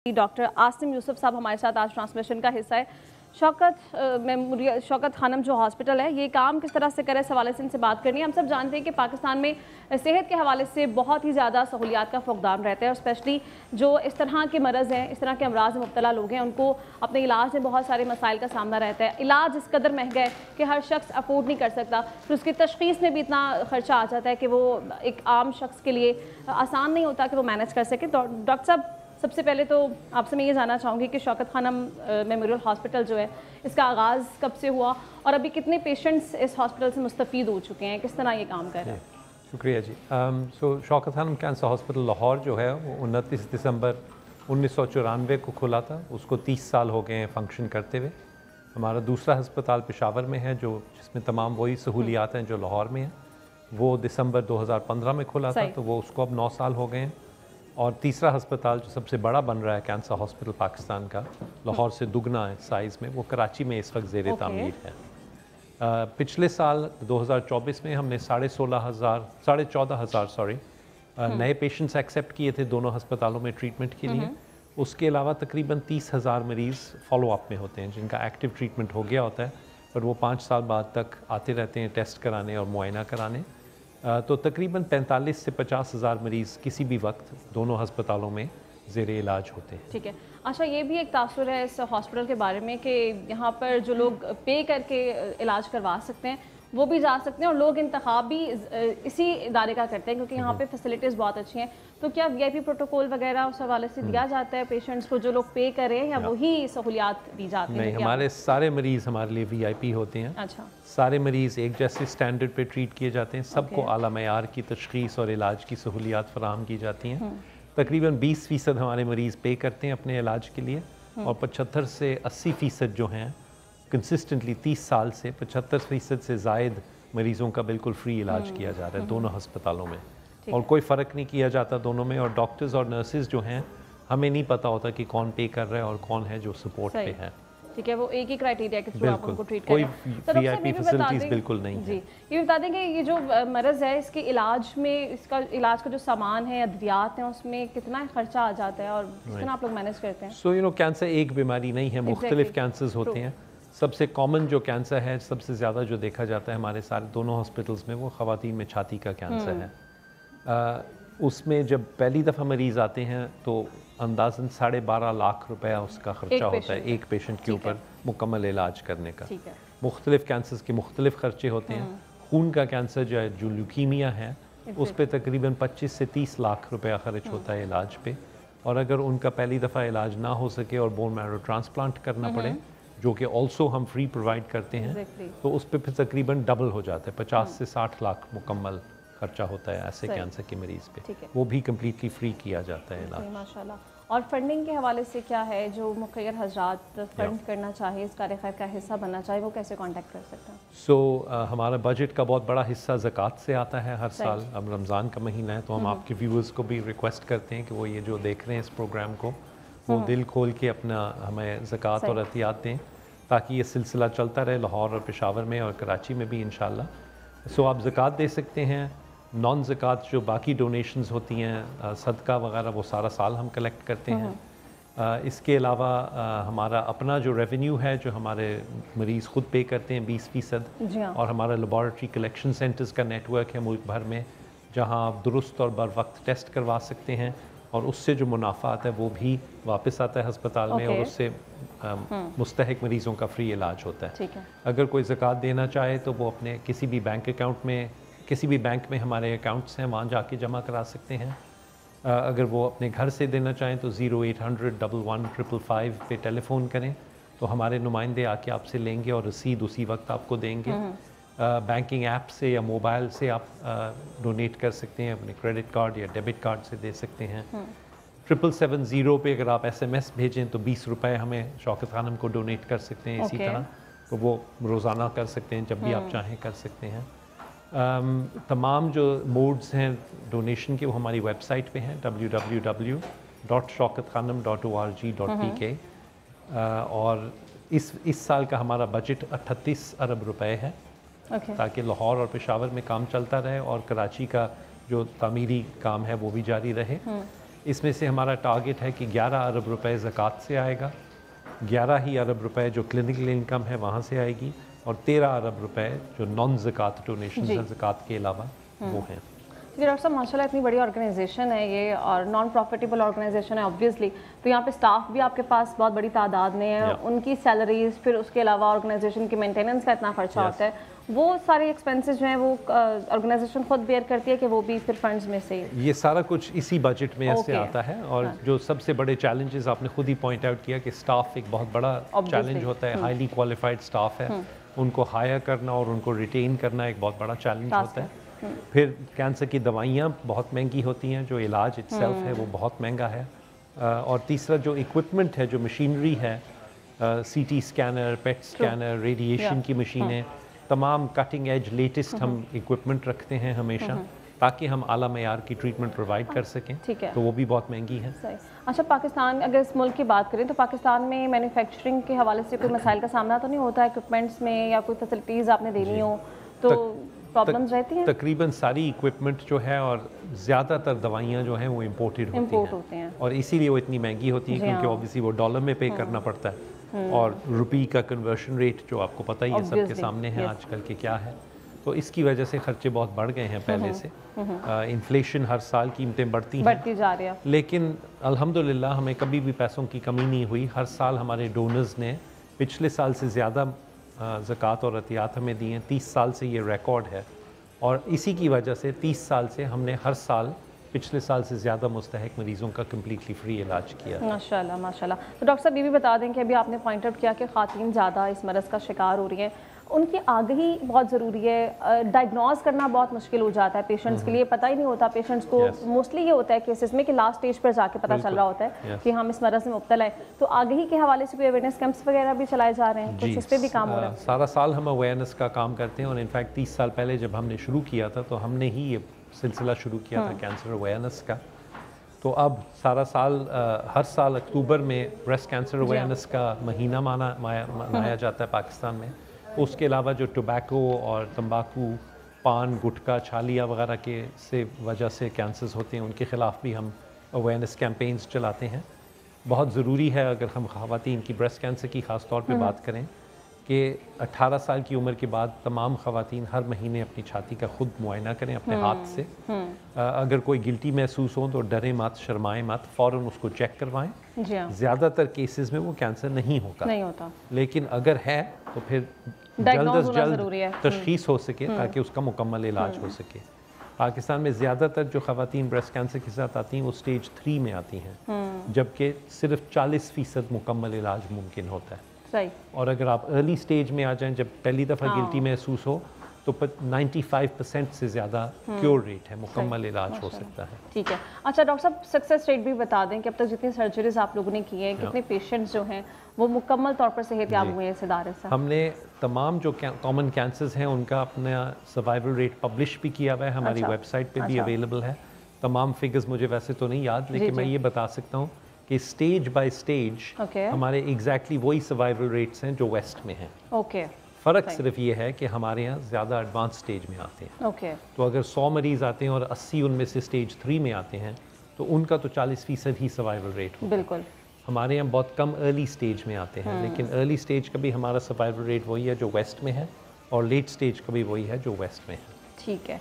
Doctor Asim Yusuf साहब हमारे साथ आज ट्रांसमिशन का हिस्सा है। शौकत खानम जो हॉस्पिटल है ये काम किस तरह से करे, इस हवाले से इनसे बात करनी है। हम सब जानते हैं कि पाकिस्तान में सेहत के हवाले से बहुत ही ज़्यादा सहूलियात का फुकदान रहता है और स्पेशली जो इस तरह के मरज़ हैं, इस तरह के अमराज में मुब्तला लोग हैं, उनको अपने इलाज में बहुत सारे मसाइल का सामना रहता है। इलाज इस कदर महंगा है कि हर शख्स अफोर्ड नहीं कर सकता, फिर उसकी तशख़ीस में भी इतना ख़र्चा आ जाता है कि वो एक आम शख्स के लिए आसान नहीं होता कि वो मैनेज कर सके। तो डॉक्टर साहब, सबसे पहले तो आपसे मैं ये जानना चाहूँगी कि शौकत खानम मेमोरियल हॉस्पिटल जो है इसका आगाज़ कब से हुआ और अभी कितने पेशेंट्स इस हॉस्पिटल से मुस्तफ़ीद हो चुके हैं, किस तरह ये काम कर रहे हैं? शुक्रिया जी। शौकत खानम कैंसर हॉस्पिटल लाहौर जो है वो 29 दिसंबर 1994 को खुला था। उसको 30 साल हो गए हैं फंक्शन करते हुए। हमारा दूसरा अस्पताल पेशावर में है जिसमें तमाम वही सहूलियात हैं जो लाहौर में हैं। वो दिसंबर 2015 में खुला था, तो वो उसको अब 9 साल हो गए हैं। और तीसरा अस्पताल जो सबसे बड़ा बन रहा है कैंसर हॉस्पिटल पाकिस्तान का, लाहौर से दुगना है साइज़ में, वो कराची में इस वक्त ज़ेर तामीर है। पिछले साल 2024 में हमने 14,500 नए पेशेंट्स एक्सेप्ट किए थे दोनों अस्पतालों में ट्रीटमेंट के लिए। उसके अलावा तकरीबन 30,000 मरीज़ फॉलोअप में होते हैं जिनका एक्टिव ट्रीटमेंट हो गया होता है, पर वो 5 साल बाद तक आते रहते हैं टेस्ट कराने और मुआयना कराने। तो तकरीबन 45 से 50,000 मरीज़ किसी भी वक्त दोनों अस्पतालों में ज़ेरे इलाज होते हैं। ठीक है। अच्छा, ये भी एक तासुर है इस हॉस्पिटल के बारे में कि यहाँ पर जो लोग पे करके इलाज करवा सकते हैं वो भी जा सकते हैं और लोग इंतखाब भी इसी इदारे का करते हैं क्योंकि यहाँ पे फैसिलिटीज़ बहुत अच्छी हैं। तो क्या VIP प्रोटोकॉल वगैरह उस हवाले से दिया जाता है पेशेंट्स को जो लोग पे करें, या वही सहूलियात दी जाती हैं? नहीं, हमारे सारे मरीज़ हमारे लिए VIP होते हैं। अच्छा। सारे मरीज़ एक जैसे स्टैंडर्ड पे ट्रीट किए जाते हैं। सबको आला मयार की तशख़ीस और इलाज की सहूलियात फराहम की जाती हैं। तकरीबन 20% हमारे मरीज़ पे करते हैं अपने इलाज के लिए और 75 से 80% जो हैं कंसिस्टेंटली 30 साल से 75% से ज़ायद मरीज़ों का बिल्कुल फ्री इलाज किया जा रहा है दोनों अस्पतालों में, और कोई फ़र्क नहीं किया जाता दोनों में। और डॉक्टर्स और नर्सेज जो हैं, हमें नहीं पता होता कि कौन पे कर रहा है और कौन है जो सपोर्ट पे है। ठीक है, वो एक ही क्राइटेरिया के थ्रू आप उनको ट्रीट कोई करें। VIP फैसिलिटीज़ बिल्कुल नहीं जी, ये बता दें कि ये जो मरज़ है इसके इलाज में, इसका इलाज का जो सामान है, अद्वियात हैं, उसमें कितना खर्चा आ जाता है और किस तरह आप लोग मैनेज करते हैं? कैंसर एक बीमारी नहीं है, मुख्तलिफ कैंसर्स होते हैं। सबसे कॉमन जो कैंसर है, सबसे ज़्यादा जो देखा जाता है हमारे सारे दोनों हॉस्पिटल्स में, वो ख़वातीन में छाती का कैंसर है। उसमें जब पहली दफ़ा मरीज़ आते हैं तो अंदाज़न 12.5 लाख रुपया उसका ख़र्चा होता है एक पेशेंट के ऊपर मुकम्मल इलाज करने का। मुख्तलिफ कैंसर्स के मुख्तलिफ ख़र्चे होते हैं। खून का कैंसर जो ल्यूकीमिया है, उस पर तकरीबन 25 से 30 लाख रुपया ख़र्च होता है इलाज पे। और अगर उनका पहली दफ़ा इलाज ना हो सके और बोन मैरो ट्रांसप्लांट करना पड़े, जो कि ऑल्सो हम फ्री प्रोवाइड करते हैं, तो उस पर फिर तकरीबन डबल हो जाता है, 50 से 60 लाख मुकम्मल खर्चा होता है ऐसे कैंसर के मरीज़ पे। वो भी कम्प्लीटली फ्री किया जाता है इलाज। माशाल्लाह। और फंडिंग के हवाले से क्या है, जो मुखिर हजरात फंड करना चाहे, इस कार्य खैर का हिस्सा बनना चाहे, वो कैसे कांटेक्ट कर सकते हैं? हमारा बजट का बहुत बड़ा हिस्सा ज़कात से आता है हर साल। अब रमज़ान का महीना है तो हम आपके व्यूअर्स को भी रिक्वेस्ट करते हैं कि वो ये जो देख रहे हैं इस प्रोग्राम को, वो दिल खोल के अपना हमें ज़कात और अतियात दें ताकि ये सिलसिला चलता रहे लाहौर और पेशावर में और कराची में भी इंशाल्लाह। आप ज़कात दे सकते हैं। नॉन ज़कात जो बाकी डोनेशंस होती हैं, सदका वगैरह, वो सारा साल हम कलेक्ट करते हैं। इसके अलावा हमारा अपना जो रेवेन्यू है, जो हमारे मरीज़ ख़ुद पे करते हैं 20%, और हमारा लेबॉरेटरी कलेक्शन सेंटर्स का नेटवर्क है मुल्क भर में, जहां आप दुरुस्त और बर वक्त टेस्ट करवा सकते हैं और उससे जो मुनाफा आता है वो भी वापस आता है अस्पताल में, और उससे मुस्तहिक मरीज़ों का फ्री इलाज होता है। अगर कोई ज़कात देना चाहे तो वो अपने किसी भी बैंक अकाउंट में, किसी भी बैंक में हमारे अकाउंट्स हैं, वहाँ जाके जमा करा सकते हैं। अगर वो अपने घर से देना चाहें तो 0800 11 पे टेलीफ़ोन करें तो हमारे नुमाइंदे आके आपसे लेंगे और रसीद उसी वक्त आपको देंगे। बैंकिंग ऐप से या मोबाइल से आप डोनेट कर सकते हैं, अपने क्रेडिट कार्ड या डेबिट कार्ड से दे सकते हैं। 770 पे अगर आप SMS भेजें तो 20 रुपये हमें शौकत खानम को डोनेट कर सकते हैं। इसी तरह तो वो रोज़ाना कर सकते हैं, जब भी आप चाहें कर सकते हैं। तमाम जो मोड्स हैं डोनेशन के, वो हमारी वेबसाइट पे हैं www.shaukatkhanam.org.pk। और इस साल का हमारा बजट 38 अरब रुपए है, ताकि लाहौर और पेशावर में काम चलता रहे और कराची का जो तामीरी काम है वो भी जारी रहे। इसमें से हमारा टारगेट है कि 11 अरब रुपए ज़कात से आएगा, 11 ही अरब रुपए जो क्लिनिकल इनकम है वहाँ से आएगी, और 13 अरब रुपए जो नॉन ज़कात डोनेशन है ज़कात के अलावा वो हैं। ठीक है डॉक्टर साहब, माशाल्लाह इतनी बड़ी ऑर्गेनाइजेशन है ये, और नॉन प्रॉफिटेबल ऑर्गेनाइजेशन है ऑब्वियसली, तो यहाँ पे स्टाफ भी आपके पास बहुत बड़ी तादाद में है, उनकी सैलरीज, फिर उसके अलावा ऑर्गेनाइजेशन की मेंटेनेंस का इतना खर्चा होता है, वो सारे एक्सपेंसेस जो हैं वो ऑर्गेनाइजेशन खुद बेयर करती है कि वो भी फिर फंड्स में से? ये सारा कुछ इसी बजट में से आता है, और जो सबसे बड़े चैलेंजेस आपने खुद ही पॉइंट आउट किया कि स्टाफ एक बहुत बड़ा चैलेंज होता है, हाईली क्वालिफाइड स्टाफ है, उनको हायर करना और उनको रिटेन करना एक बहुत बड़ा चैलेंज होता है। फिर कैंसर की दवाइयाँ बहुत महंगी होती हैं, जो इलाज इट्सेल्फ है वो बहुत महंगा है, और तीसरा जो इक्विपमेंट है, जो मशीनरी है, सीटी स्कैनर, पेट स्कैनर, रेडिएशन की मशीनें, तमाम कटिंग एज लेटेस्ट हम इक्विपमेंट रखते हैं हमेशा, ताकि हम आला मयार की ट्रीटमेंट प्रोवाइड कर सकें। ठीक है, तो वो भी बहुत महंगी है। अच्छा, पाकिस्तान, अगर इस मुल्क की बात करें तो पाकिस्तान में मैन्युफैक्चरिंग के हवाले से कोई मसाइल का सामना तो नहीं होता, इक्विपमेंट्स में या कोई फैसिलिटीज़ आपने देनी हो तो प्रॉब्लम्स रहती हैं? तकरीबन सारी इक्विपमेंट जो है और ज़्यादातर दवाइयाँ जो हैं वो इम्पोर्टेड होती हैं, और इसीलिए वो इतनी महंगी होती है, क्योंकि ऑब्वियसली वो डॉलर में पे करना पड़ता है, और रुपी का कन्वर्शन रेट जो आपको पता ही है सबके सामने है आजकल के क्या है, तो इसकी वजह से खर्चे बहुत बढ़ गए हैं पहले से। इन्फ्लेशन हर साल कीमतें बढ़ती जा रही है, लेकिन अल्हम्दुलिल्लाह हमें कभी भी पैसों की कमी नहीं हुई। हर साल हमारे डोनर्स ने पिछले साल से ज़्यादा ज़कात और अतियात हमें दी हैं, 30 साल से ये रिकॉर्ड है, और इसी की वजह से 30 साल से हमने हर साल पिछले साल से ज़्यादा मुस्तहक मरीज़ों का कम्प्लीटली फ्री इलाज किया। माशाल्लाह माशाल्लाह। तो डॉक्टर साहब ये भी बता दें कि अभी आपने पॉइंट आउट किया कि ख़वातीन ज़्यादा इस मरज़ का शिकार हो रही हैं, उनकी आगाही बहुत ज़रूरी है, डायग्नोज करना बहुत मुश्किल हो जाता है पेशेंट्स के लिए, पता ही नहीं होता पेशेंट्स को। मोस्टली ये होता है केसेस में कि लास्ट स्टेज पर जाके पता चल रहा होता है कि हम इस मरज़ में मुब्तला है। तो आगाही के हवाले से कोई अवेयरनेस कैंप्स वगैरह भी चलाए जा रहे हैं, कुछ इस पर भी काम हो रहा है? सारा साल हम अवेयरनेस का काम करते हैं, और इनफैक्ट 30 साल पहले जब हमने शुरू किया था तो हमने ही ये सिलसिला शुरू किया था कैंसर अवेयरनेस का। तो अब सारा साल हर साल अक्टूबर में ब्रेस्ट कैंसर अवेयरनेस का महीना मनाया जाता है पाकिस्तान में। उसके अलावा जो टोबैको और तंबाकू, पान, गुटखा, छालिया वगैरह के से वजह से कैंसर्स होते हैं, उनके ख़िलाफ़ भी हम अवेयरनेस कैंपेन्स चलाते हैं। बहुत ज़रूरी है, अगर हम ख़वातीन की ब्रेस्ट कैंसर की ख़ास तौर पे बात करें, कि 18 साल की उम्र के बाद तमाम ख़वातीन हर महीने अपनी छाती का खुद मुआयना करें अपने हाथ से। अगर कोई गिल्टी महसूस हो तो डरें मत, शर्माएं मत, फ़ौरन उसको चेक करवाएं। ज़्यादातर केसेस में वो कैंसर नहीं होता, लेकिन अगर है तो फिर जल्द अज जल्द तशख़ीस हो सके ताकि उसका मुकम्मल इलाज हो सके। पाकिस्तान में ज़्यादातर जो ख़वातीन ब्रेस्ट कैंसर के साथ आती हैं वो स्टेज 3 में आती हैं, जबकि सिर्फ 40% मुकम्मल इलाज मुमकिन होता है। सही। और अगर आप अर्ली स्टेज में आ जाएं, जब पहली दफ़ा गिल्टी महसूस हो, तो 95% से ज़्यादा क्योर रेट है, मुकम्मल इलाज हो सकता है। ठीक है। अच्छा डॉक्टर साहब, सक्सेस रेट भी बता दें कि अब तक जितनी सर्जरीज आप लोगों ने की हैं, कितने पेशेंट्स जो हैं वो मुकम्मल तौर पर सेहतयाब हुए हैं इस इदारे से? हमने तमाम जो कॉमन कैंसर्स हैं उनका अपना सर्वाइवल रेट पब्लिश भी किया हुआ है, हमारी वेबसाइट पे भी अवेलेबल है। तमाम फिगर्स मुझे वैसे तो नहीं याद, लेकिन मैं ये बता सकता हूँ कि स्टेज बाय स्टेज हमारे एग्जैक्टली वही सर्वाइवल रेट्स हैं जो वेस्ट में हैं। फ़र्क सिर्फ ये है कि हमारे यहाँ ज़्यादा एडवांस स्टेज में आते हैं। तो अगर 100 मरीज़ आते हैं और 80 उनमें से स्टेज 3 में आते हैं, तो उनका तो 40% ही सर्वाइवल रेट होता है। बिल्कुल। हमारे यहाँ बहुत कम अर्ली स्टेज में आते हैं, लेकिन अर्ली स्टेज का भी हमारा सर्वाइवल रेट वही है जो वेस्ट में है, और लेट स्टेज का भी वही है जो वेस्ट में है। ठीक है।